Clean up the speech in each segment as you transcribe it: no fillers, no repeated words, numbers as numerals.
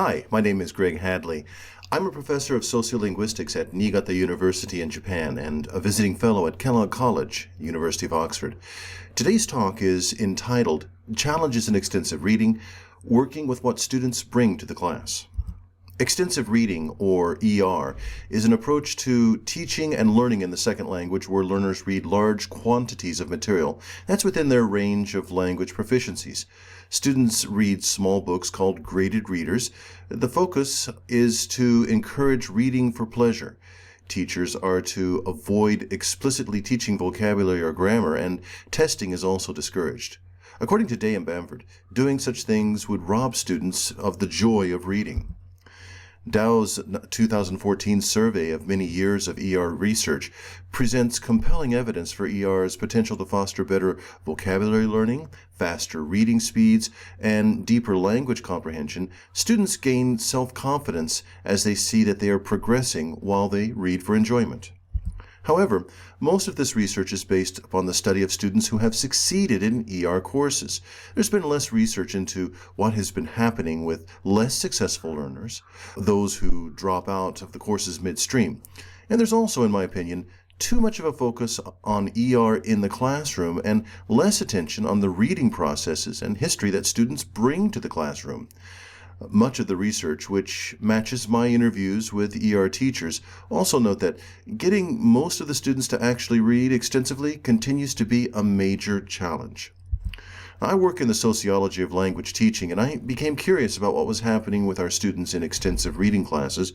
Hi, my name is Greg Hadley. I'm a professor of sociolinguistics at Niigata University in Japan and a visiting fellow at Kellogg College, University of Oxford. Today's talk is entitled Challenges in Extensive Reading, Working with What Students Bring to the Class. Extensive reading, or ER, is an approach to teaching and learning in the second language where learners read large quantities of material that's within their range of language proficiencies. Students read small books called graded readers. The focus is to encourage reading for pleasure. Teachers are to avoid explicitly teaching vocabulary or grammar, and testing is also discouraged. According to Day and Bamford, doing such things would rob students of the joy of reading. Dow's 2014 survey of many years of ER research presents compelling evidence for ER's potential to foster better vocabulary learning, faster reading speeds, and deeper language comprehension. Students gain self-confidence as they see that they are progressing while they read for enjoyment. However, most of this research is based upon the study of students who have succeeded in ER courses. There's been less research into what has been happening with less successful learners, those who drop out of the courses midstream. And there's also, in my opinion, too much of a focus on ER in the classroom and less attention on the reading processes and history that students bring to the classroom. Much of the research, which matches my interviews with ER teachers, also note that getting most of the students to actually read extensively continues to be a major challenge. I work in the sociology of language teaching, and I became curious about what was happening with our students in extensive reading classes.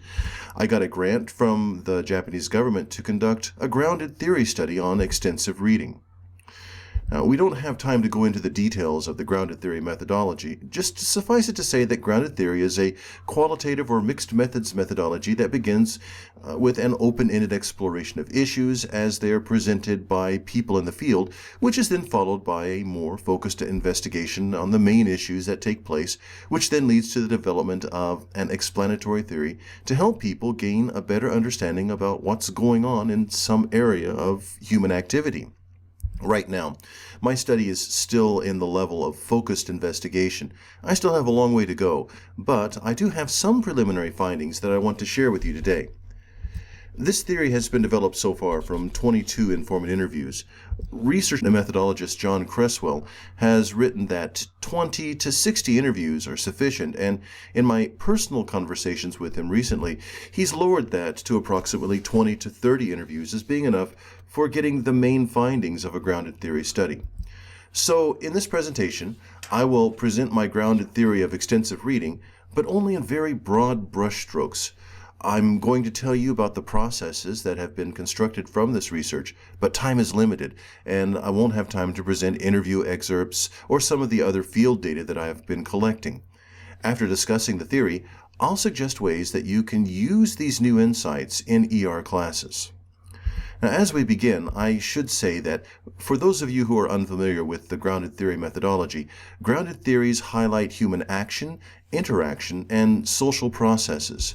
I got a grant from the Japanese government to conduct a grounded theory study on extensive reading. Now, we don't have time to go into the details of the grounded theory methodology. Just suffice it to say that grounded theory is a qualitative or mixed methods methodology that begins with an open-ended exploration of issues as they are presented by people in the field, which is then followed by a more focused investigation on the main issues that take place, which then leads to the development of an explanatory theory to help people gain a better understanding about what's going on in some area of human activity. Right now, my study is still in the level of focused investigation. I still have a long way to go, but I do have some preliminary findings that I want to share with you today. This theory has been developed so far from 22 informant interviews. Research methodologist John Cresswell has written that 20 to 60 interviews are sufficient, and in my personal conversations with him recently, he's lowered that to approximately 20 to 30 interviews as being enough for getting the main findings of a grounded theory study. So, in this presentation, I will present my grounded theory of extensive reading, but only in very broad brushstrokes. I'm going to tell you about the processes that have been constructed from this research, but time is limited, and I won't have time to present interview excerpts or some of the other field data that I have been collecting. After discussing the theory, I'll suggest ways that you can use these new insights in ER classes. Now, as we begin, I should say that for those of you who are unfamiliar with the grounded theory methodology, grounded theories highlight human action, interaction, and social processes.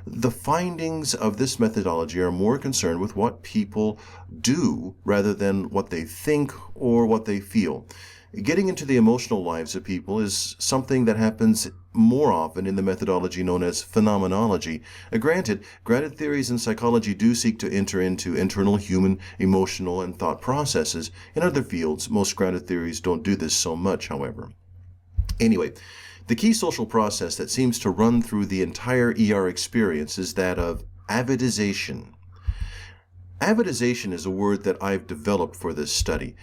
The findings of this methodology are more concerned with what people do rather than what they think or what they feel. Getting into the emotional lives of people is something that happens more often in the methodology known as phenomenology. Granted, grounded theories in psychology do seek to enter into internal human emotional and thought processes. In other fields, most grounded theories don't do this so much, however. Anyway, the key social process that seems to run through the entire ER experience is that of avidization. Avidization is a word that I've developed for this study.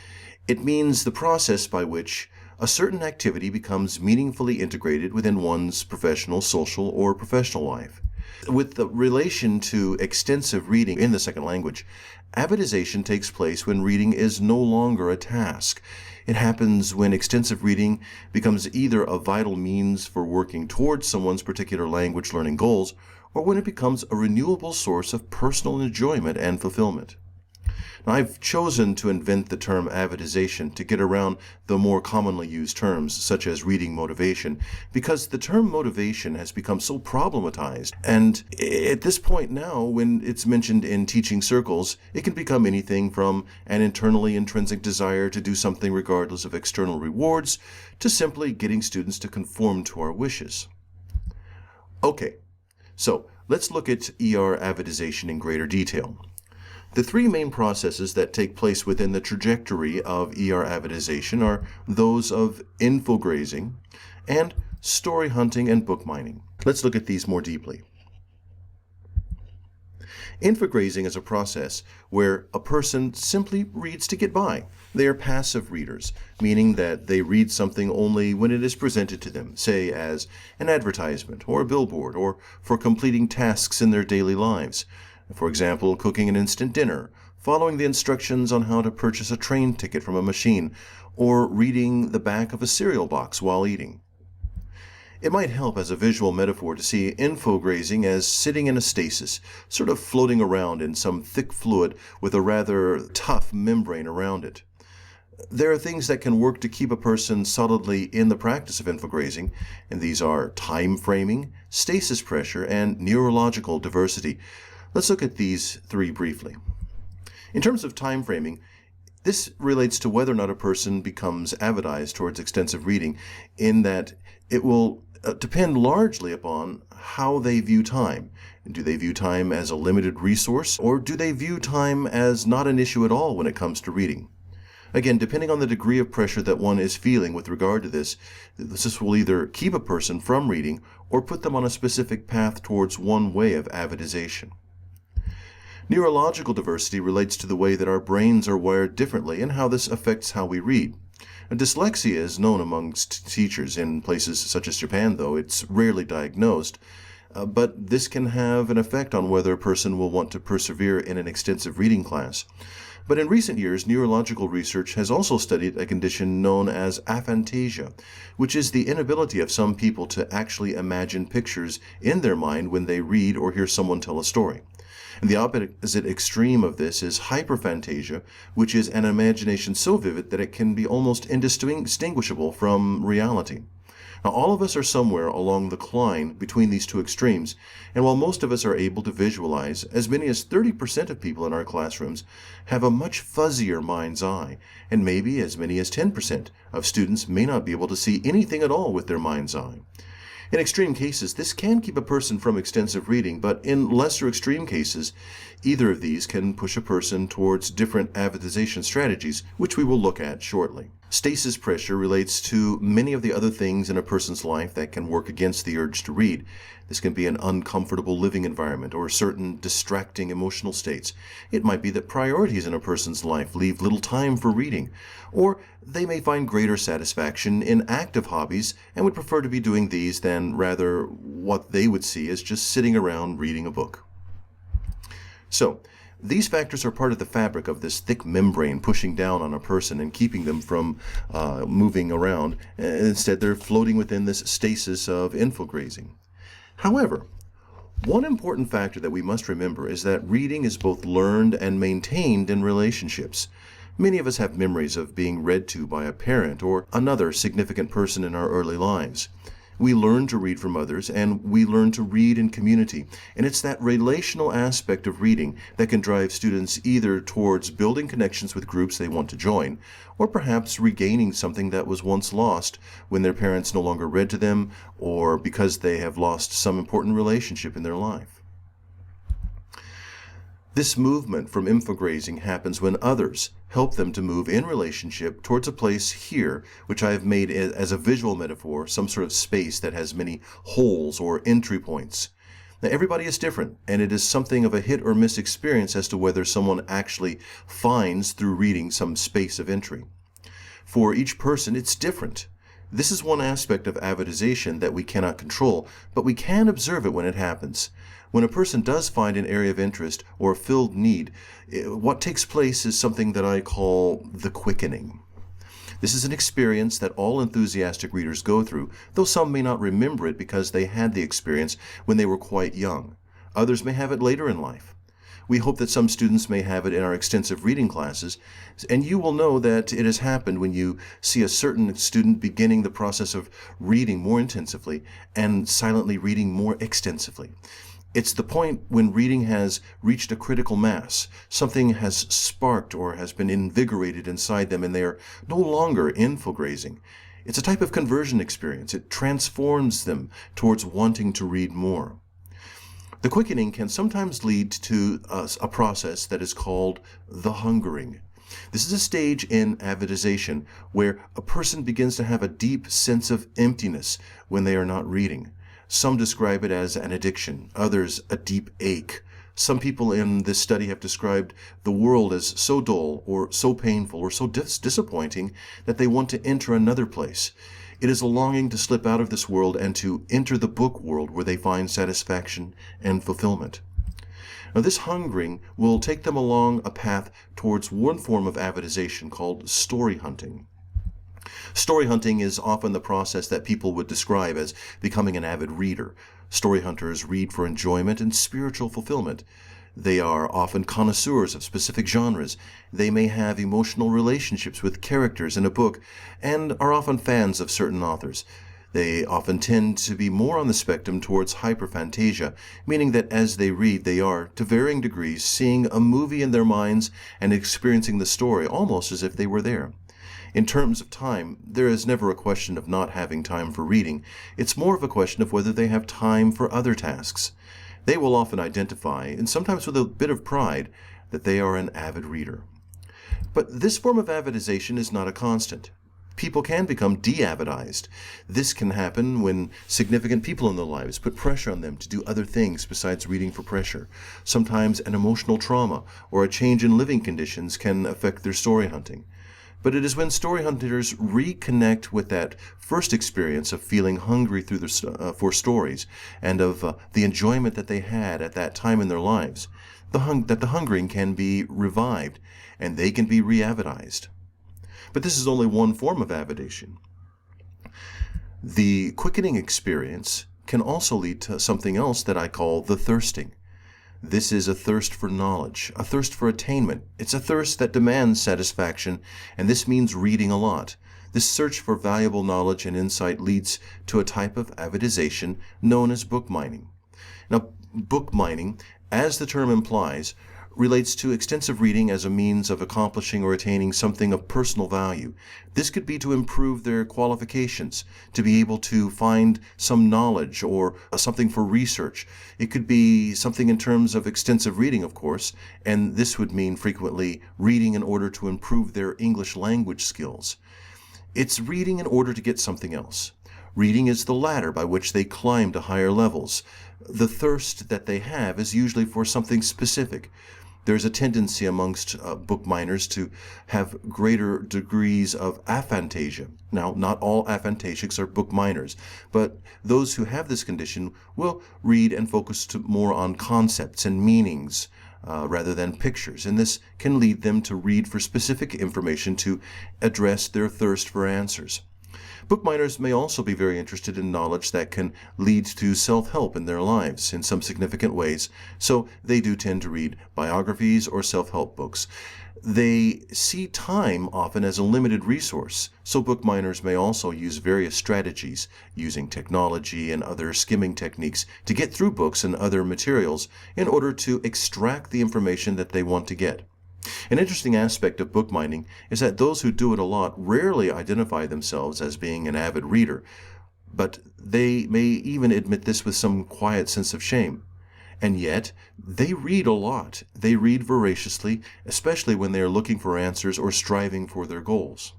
It means the process by which a certain activity becomes meaningfully integrated within one's professional, social, or professional life. With the relation to extensive reading in the second language, avidization takes place when reading is no longer a task. It happens when extensive reading becomes either a vital means for working towards someone's particular language learning goals, or when it becomes a renewable source of personal enjoyment and fulfillment. Now, I've chosen to invent the term avidization to get around the more commonly used terms, such as reading motivation, because the term motivation has become so problematized, and at this point now, when it's mentioned in teaching circles, it can become anything from an internally intrinsic desire to do something regardless of external rewards, to simply getting students to conform to our wishes. Okay, so let's look at ER avidization in greater detail. The three main processes that take place within the trajectory of ER avidization are those of infograzing and story hunting and book mining. Let's look at these more deeply. Infograzing is a process where a person simply reads to get by. They are passive readers, meaning that they read something only when it is presented to them, say as an advertisement or a billboard, or for completing tasks in their daily lives. For example, cooking an instant dinner, following the instructions on how to purchase a train ticket from a machine, or reading the back of a cereal box while eating. It might help as a visual metaphor to see infograzing as sitting in a stasis, sort of floating around in some thick fluid with a rather tough membrane around it. There are things that can work to keep a person solidly in the practice of infograzing, and these are time framing, stasis pressure, and neurological diversity. Let's look at these three briefly. In terms of time framing, this relates to whether or not a person becomes avidized towards extensive reading, in that it will depend largely upon how they view time. Do they view time as a limited resource, or do they view time as not an issue at all when it comes to reading? Again, depending on the degree of pressure that one is feeling with regard to this will either keep a person from reading or put them on a specific path towards one way of avidization. Neurological diversity relates to the way that our brains are wired differently and how this affects how we read. Dyslexia is known amongst teachers in places such as Japan, though it's rarely diagnosed, but this can have an effect on whether a person will want to persevere in an extensive reading class. But in recent years, neurological research has also studied a condition known as aphantasia, which is the inability of some people to actually imagine pictures in their mind when they read or hear someone tell a story. And the opposite extreme of this is hyperphantasia, which is an imagination so vivid that it can be almost indistinguishable from reality. Now, all of us are somewhere along the line between these two extremes, and while most of us are able to visualize, as many as 30% of people in our classrooms have a much fuzzier mind's eye, and maybe as many as 10% of students may not be able to see anything at all with their mind's eye. In extreme cases, this can keep a person from extensive reading, but in lesser extreme cases, either of these can push a person towards different avidization strategies, which we will look at shortly. Stasis pressure relates to many of the other things in a person's life that can work against the urge to read. This can be an uncomfortable living environment or certain distracting emotional states. It might be that priorities in a person's life leave little time for reading, or they may find greater satisfaction in active hobbies and would prefer to be doing these than rather what they would see as just sitting around reading a book. So, these factors are part of the fabric of this thick membrane pushing down on a person and keeping them from moving around. Instead, they're floating within this stasis of infograzing. However, one important factor that we must remember is that reading is both learned and maintained in relationships. Many of us have memories of being read to by a parent or another significant person in our early lives. We learn to read from others, and we learn to read in community. And it's that relational aspect of reading that can drive students either towards building connections with groups they want to join, or perhaps regaining something that was once lost when their parents no longer read to them, or because they have lost some important relationship in their life. This movement from infograzing happens when others help them to move in relationship towards a place here, which I have made as a visual metaphor, some sort of space that has many holes or entry points. Now, everybody is different, and it is something of a hit or miss experience as to whether someone actually finds through reading some space of entry. For each person, it's different. This is one aspect of avidization that we cannot control, but we can observe it when it happens. When a person does find an area of interest or a filled need, what takes place is something that I call the quickening. This is an experience that all enthusiastic readers go through, though some may not remember it because they had the experience when they were quite young. Others may have it later in life. We hope that some students may have it in our extensive reading classes, and you will know that it has happened when you see a certain student beginning the process of reading more intensively and silently reading more extensively. It's the point when reading has reached a critical mass. Something has sparked or has been invigorated inside them, and they are no longer infograzing. It's a type of conversion experience. It transforms them towards wanting to read more. The quickening can sometimes lead to a process that is called the hungering. This is a stage in avidization where a person begins to have a deep sense of emptiness when they are not reading. Some describe it as an addiction, others a deep ache. Some people in this study have described the world as so dull or so painful or so disappointing that they want to enter another place. It is a longing to slip out of this world and to enter the book world where they find satisfaction and fulfillment. Now, this hungering will take them along a path towards one form of avidization called story hunting. Story hunting is often the process that people would describe as becoming an avid reader. Story hunters read for enjoyment and spiritual fulfillment. They are often connoisseurs of specific genres. They may have emotional relationships with characters in a book and are often fans of certain authors. They often tend to be more on the spectrum towards hyperphantasia, meaning that as they read, they are, to varying degrees, seeing a movie in their minds and experiencing the story almost as if they were there. In terms of time, there is never a question of not having time for reading. It's more of a question of whether they have time for other tasks. They will often identify, and sometimes with a bit of pride, that they are an avid reader. But this form of avidization is not a constant. People can become de-avidized. This can happen when significant people in their lives put pressure on them to do other things besides reading for pressure. Sometimes an emotional trauma or a change in living conditions can affect their story hunting. But it is when story hunters reconnect with that first experience of feeling hungry for stories and of the enjoyment that they had at that time in their lives, that the hungering can be revived and they can be re-avidized. But this is only one form of avidation. The quickening experience can also lead to something else that I call the thirsting. This is a thirst for knowledge, a thirst for attainment. It's a thirst that demands satisfaction, and this means reading a lot. This search for valuable knowledge and insight leads to a type of avidization known as book mining. Now, book mining, as the term implies, relates to extensive reading as a means of accomplishing or attaining something of personal value. This could be to improve their qualifications, to be able to find some knowledge or something for research. It could be something in terms of extensive reading, of course, and this would mean frequently reading in order to improve their English language skills. It's reading in order to get something else. Reading is the ladder by which they climb to higher levels. The thirst that they have is usually for something specific. There's a tendency amongst book miners to have greater degrees of aphantasia. Now, not all aphantasics are book miners, but those who have this condition will read and focus more on concepts and meanings rather than pictures, and this can lead them to read for specific information to address their thirst for answers. Book miners may also be very interested in knowledge that can lead to self-help in their lives in some significant ways, so they do tend to read biographies or self-help books. They see time often as a limited resource, so book miners may also use various strategies, using technology and other skimming techniques to get through books and other materials in order to extract the information that they want to get. An interesting aspect of book mining is that those who do it a lot rarely identify themselves as being an avid reader, but they may even admit this with some quiet sense of shame. And yet, they read a lot. They read voraciously, especially when they are looking for answers or striving for their goals.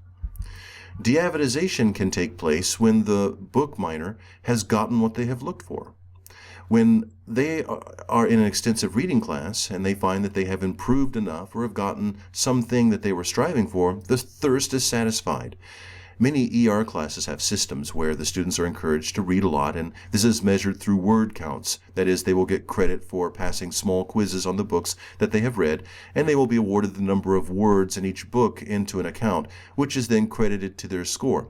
De-avidization can take place when the book miner has gotten what they have looked for. When they are in an extensive reading class and they find that they have improved enough or have gotten something that they were striving for, the thirst is satisfied. Many ER classes have systems where the students are encouraged to read a lot, and this is measured through word counts. That is, they will get credit for passing small quizzes on the books that they have read, and they will be awarded the number of words in each book into an account, which is then credited to their score.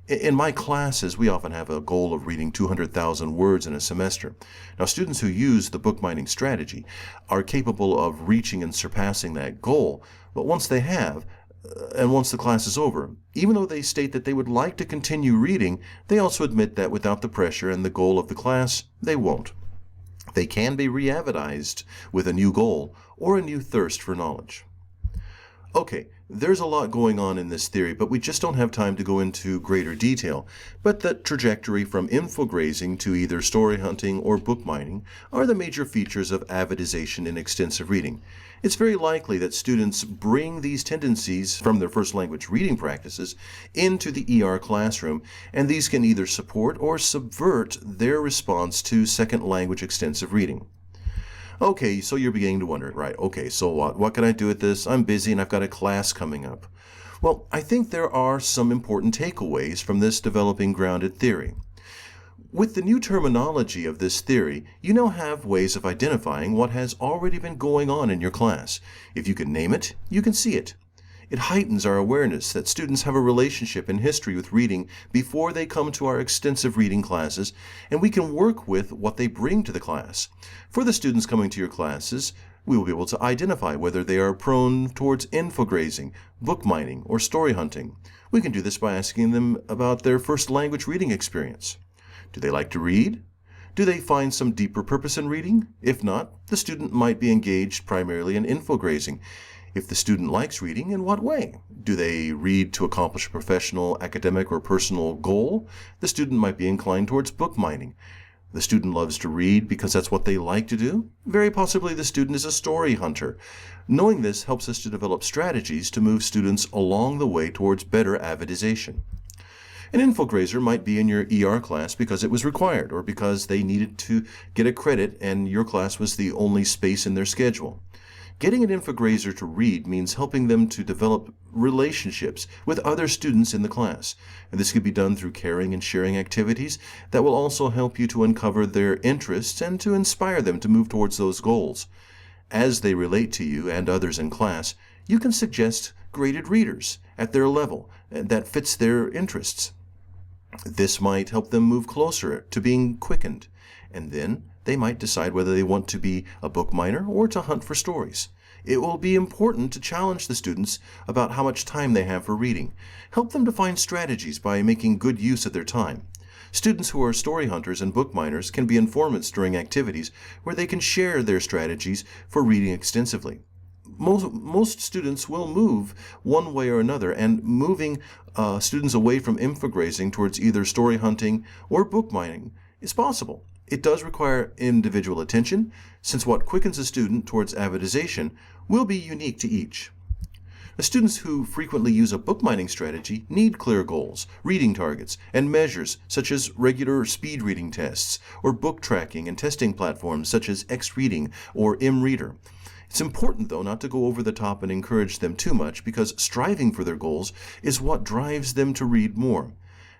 In my classes, we often have a goal of reading 200,000 words in a semester. Now, students who use the book mining strategy are capable of reaching and surpassing that goal, but once they have, and once the class is over, even though they state that they would like to continue reading, they also admit that without the pressure and the goal of the class, they won't. They can be re-avidized with a new goal or a new thirst for knowledge. Okay, There's a lot going on in this theory, but we just don't have time to go into greater detail. But the trajectory from infograzing to either story hunting or book mining are the major features of avidization in extensive reading. It's very likely that students bring these tendencies from their first language reading practices into the ER classroom, and these can either support or subvert their response to second language extensive reading. Okay, so you're beginning to wonder, right? Okay, so what? What can I do with this? I'm busy and I've got a class coming up. Well, I think there are some important takeaways from this developing grounded theory. With the new terminology of this theory, you now have ways of identifying what has already been going on in your class. If you can name it, you can see it. It heightens our awareness that students have a relationship and history with reading before they come to our extensive reading classes, and we can work with what they bring to the class. For the students coming to your classes, we will be able to identify whether they are prone towards infograzing, book mining, or story hunting. We can do this by asking them about their first language reading experience. Do they like to read? Do they find some deeper purpose in reading? If not, the student might be engaged primarily in infograzing. If the student likes reading, in what way? Do they read to accomplish a professional, academic, or personal goal? The student might be inclined towards book mining. The student loves to read because that's what they like to do? Very possibly the student is a story hunter. Knowing this helps us to develop strategies to move students along the way towards better avidization. An infograzer might be in your ER class because it was required or because they needed to get a credit and your class was the only space in their schedule. Getting an infograzer to read means helping them to develop relationships with other students in the class. And this could be done through caring and sharing activities that will also help you to uncover their interests and to inspire them to move towards those goals. As they relate to you and others in class, you can suggest graded readers at their level that fits their interests. This might help them move closer to being quickened, and then they might decide whether they want to be a book miner or to hunt for stories. It will be important to challenge the students about how much time they have for reading. Help them to find strategies by making good use of their time. Students who are story hunters and book miners can be informants during activities where they can share their strategies for reading extensively. Most students will move one way or another, and moving students away from infograzing towards either story hunting or book mining is possible. It does require individual attention, since what quickens a student towards avidization will be unique to each. The students who frequently use a book mining strategy need clear goals, reading targets, and measures such as regular speed reading tests, or book tracking and testing platforms such as X-Reading or M-Reader. It's important, though, not to go over the top and encourage them too much, because striving for their goals is what drives them to read more.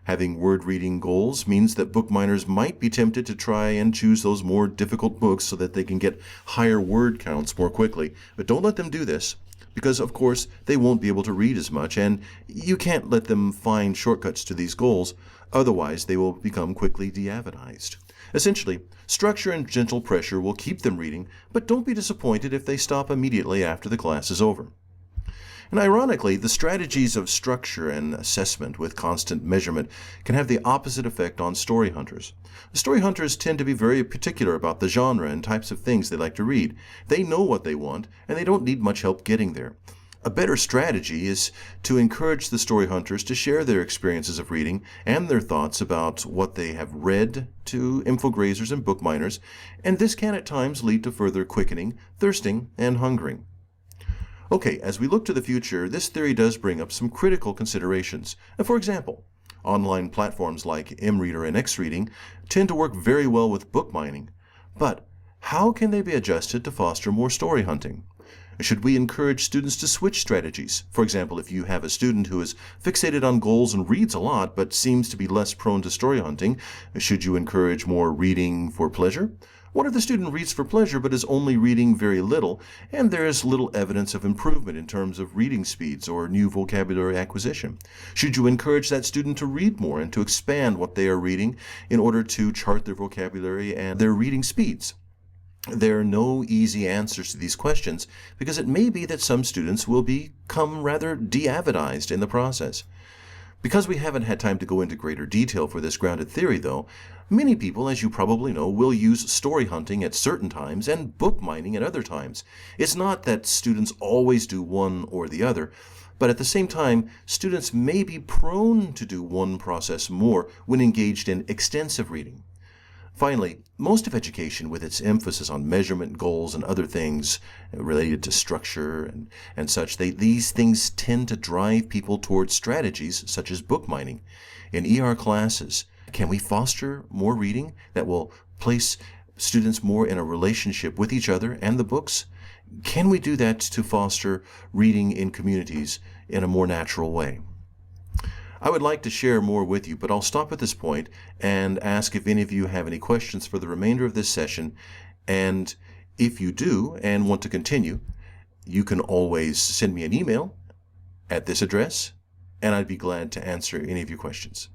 Having word-reading goals means that book miners might be tempted to try and choose those more difficult books so that they can get higher word counts more quickly. But don't let them do this, because, of course, they won't be able to read as much, and you can't let them find shortcuts to these goals. Otherwise, they will become quickly de-avidized. Essentially, structure and gentle pressure will keep them reading, but don't be disappointed if they stop immediately after the class is over. And ironically, the strategies of structure and assessment with constant measurement can have the opposite effect on story hunters. Story hunters tend to be very particular about the genre and types of things they like to read. They know what they want, and they don't need much help getting there. A better strategy is to encourage the story hunters to share their experiences of reading and their thoughts about what they have read to infograzers and book miners, and this can at times lead to further quickening, thirsting, and hungering. Okay, as we look to the future, this theory does bring up some critical considerations. For example, online platforms like M-Reader and X-Reading tend to work very well with book mining. But how can they be adjusted to foster more story hunting? Should we encourage students to switch strategies? For example, if you have a student who is fixated on goals and reads a lot but seems to be less prone to story hunting, should you encourage more reading for pleasure? What if the student reads for pleasure but is only reading very little, and there is little evidence of improvement in terms of reading speeds or new vocabulary acquisition? Should you encourage that student to read more and to expand what they are reading in order to chart their vocabulary and their reading speeds? There are no easy answers to these questions, because it may be that some students will become rather de-avidized in the process. Because we haven't had time to go into greater detail for this grounded theory, though, many people, as you probably know, will use story hunting at certain times and book mining at other times. It's not that students always do one or the other, But at the same time, students may be prone to do one process more when engaged in extensive reading. Finally, most of education, with its emphasis on measurement, goals, and other things related to structure and such, these things tend to drive people towards strategies such as book mining. In ER classes, can we foster more reading that will place students more in a relationship with each other and the books? Can we do that to foster reading in communities in a more natural way? I would like to share more with you, but I'll stop at this point and ask if any of you have any questions for the remainder of this session. And if you do and want to continue, you can always send me an email at this address, and I'd be glad to answer any of your questions.